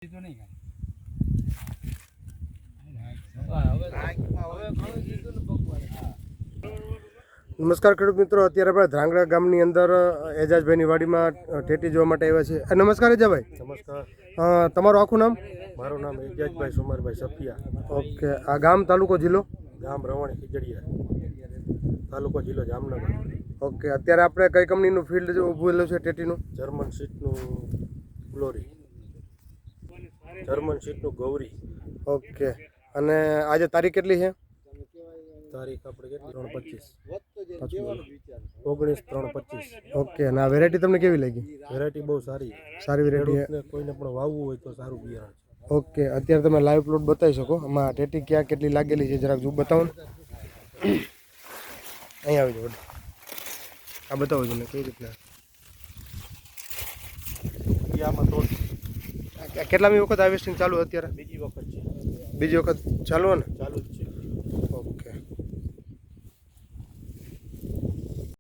નમસ્કાર ખેડૂત મિત્રો, અત્યારે આપણે ધ્રાંગડા ગામની અંદર એજાજભાઈની વાડીમાં ટેટી જોવા માટે આવ્યા છે. નમસ્કાર એજાભાઈ. નમસ્કાર. તમારું આખું નામ? મારું નામ એજાજભાઈ સુમારભાઈ સફિયા. ઓકે. આ ગામ, તાલુકો, જિલ્લો? ગામ રવાણી ખીજડીયા, તાલુકો જિલ્લો જામનગર. ઓકે. અત્યારે આપણે કઈ કંપનીનું ફિલ્ડ ઊભું છે ટેટીનું? જર્મન સીટનું ગ્લોરી, જર્મન સીટનું ગૌરી. ઓકે. અને આજે તારીખ કેટલી છે? તારીખ આપણે કેટલી? 3/25. ઓકે. અને આ વેરાયટી તમને કેવી લાગી? વેરાયટી બહુ સારી. સારી વેરાયટી. કોઈને પણ વાવવું હોય તો સારું બિયારણ છે. ઓકે. અત્યારે તમે લાઈવ પ્લોટ બતાવી શકો. આમાં ટેટી ક્યાં કેટલી લાગેલી છે જરાક જો બતાવો ને. અહીં આવી જાઓ. આ બતાવો તમને કઈ રીતના. આમાં તો કેટલામી વખત હાર્વેસ્ટિંગ ચાલુ અત્યારે? બીજી વખત છે. બીજી વખત ચાલુ ને? ચાલુ જ છે.